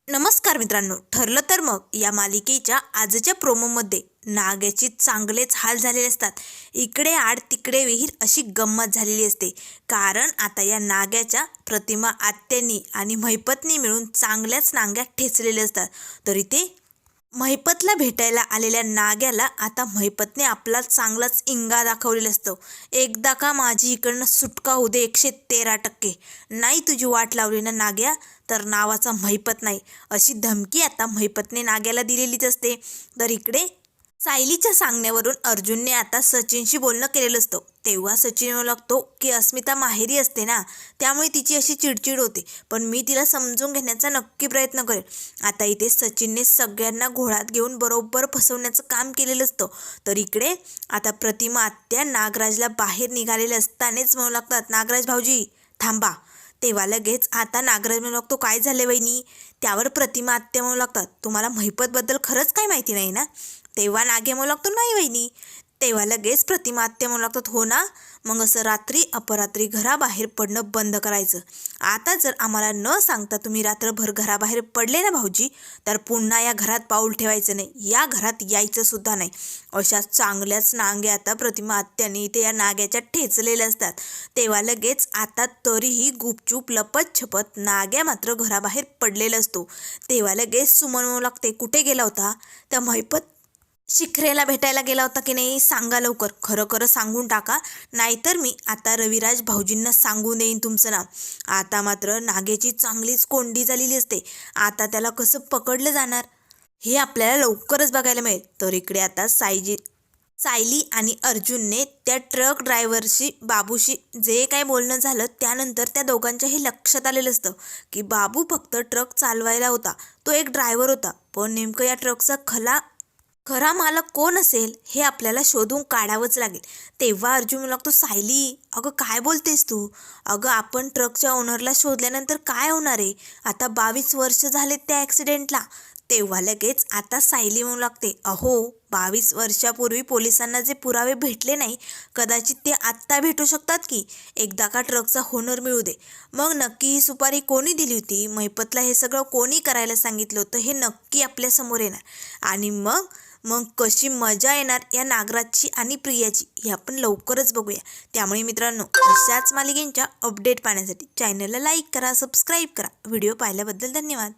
नमस्कार मित्रांनो, ठरलं तर मग या मालिकेच्या आजच्या प्रोमोमध्ये नाग्याची चांगलेच हाल झालेले असतात. इकडे आड तिकडे विहीर अशी गंमत झालेली असते. कारण आता या नाग्याच्या प्रतिमा आत्यांनी आणि महिपतनी मिळून चांगल्याच नांग्या ठेचलेले असतात. तर इथे महिपतला भेटायला आलेल्या नाग्याला आता महिपतने आपला चांगलाच इंगा दाखवलेला असतो. एकदा का माझी इकडनं सुटका होऊ दे 113%. नाही तुझी वाट लावली ना नाग्या तर नावाचा महिपत नाही, अशी धमकी आता महिपतने नाग्याला दिलेलीच असते. तर इकडे सायलीच्या सांगण्यावरून अर्जुनने आता सचिनशी बोलणं केलेलं असतं. तेव्हा सचिन म्हणू लागतो की अस्मिता माहेरी असते ना, त्यामुळे तिची अशी चिडचिड होते, पण मी तिला समजून घेण्याचा नक्की प्रयत्न करेन. आता इथे सचिनने सगळ्यांना घोळात घेऊन बरोबर फसवण्याचं काम केलेलं असतं. तर इकडे आता प्रतिमा आत्या नागराजला बाहेर निघालेले असतानाच म्हणू लागतात, नागराज भाऊजी थांबा. तेव्हा लगेच आता नागराज म्हणू लागतो, काय झाले वहिनी? त्यावर प्रतिमा आत्या म्हणू लागतात, तुम्हाला महिपतबद्दल खरंच काय माहिती नाही ना? तेव्हा नागे म्हणू लागतो, नाही वहिनी. तेव्हा लगेच प्रतिमा आत्या म्हणू लागतात, हो ना, मग असं रात्री अपरात्री घराबाहेर पडणं बंद करायचं. आता जर आम्हाला न सांगता तुम्ही रात्रभर घराबाहेर पडले ना भाऊजी, तर पुन्हा या घरात पाऊल ठेवायचं नाही, या घरात यायचं सुद्धा नाही. अशा चांगल्याच नांग्या आता प्रतिमा आत्याने इथे या नाग्याच्या ठेचलेल्या असतात. तेव्हा लगेच आता तरीही गुपचूप लपत छपत नाग्या मात्र घराबाहेर पडलेला असतो. तेव्हा लगेच सुमन म्हणू लागते, कुठे गेला होता? त्या महिपत शिखरेला भेटायला गेला होता की नाही? सांगा लवकर, खरं खरं सांगून टाका, नाहीतर मी आता रविराज भाऊजींना सांगून देईन तुमचं नाव. आता मात्र नागेची चांगलीच कोंडी झालेली असते. आता त्याला कसं पकडलं जाणार हे आपल्याला लवकरच बघायला मिळेल. तर इकडे आता सायली आणि अर्जुनने त्या ट्रक ड्रायव्हरशी बाबूशी जे काय बोलणं झालं त्यानंतर त्या दोघांच्याही लक्षात आलेलं असतं की बाबू फक्त ट्रक चालवायला होता, तो एक ड्रायव्हर होता. पण नेमकं या ट्रकचा खरा मालक कोण असेल हे आपल्याला शोधून काढावंच लागेल. तेव्हा अर्जुन म्हणू लागतो, सायली अगं काय बोलतेस तू? अगं आपण ट्रकच्या ओनरला शोधल्यानंतर काय होणार आहे? आता 22 वर्ष झालेत त्या ॲक्सिडेंटला. तेव्हा लगेच आता सायली म्हणू लागते, अहो 22 वर्षापूर्वी पोलिसांना जे पुरावे भेटले नाही, कदाचित ते आत्ता भेटू शकतात की. एकदा का ट्रकचा ओनर मिळू दे, मग नक्की ही सुपारी कोणी दिली होती, महिपतला हे सगळं कोणी करायला सांगितलं होतं हे नक्की आपल्यासमोर येणार. आणि मग कशी मजा येणार या नागराजची आणि प्रियाची हे आपण लवकरच बघूया. त्यामुळे मित्रांनो, अशाच मालिकेंच्या अपडेट पाहण्यासाठी चॅनलला लाईक करा, सबस्क्राईब करा. व्हिडिओ पाहिल्याबद्दल धन्यवाद.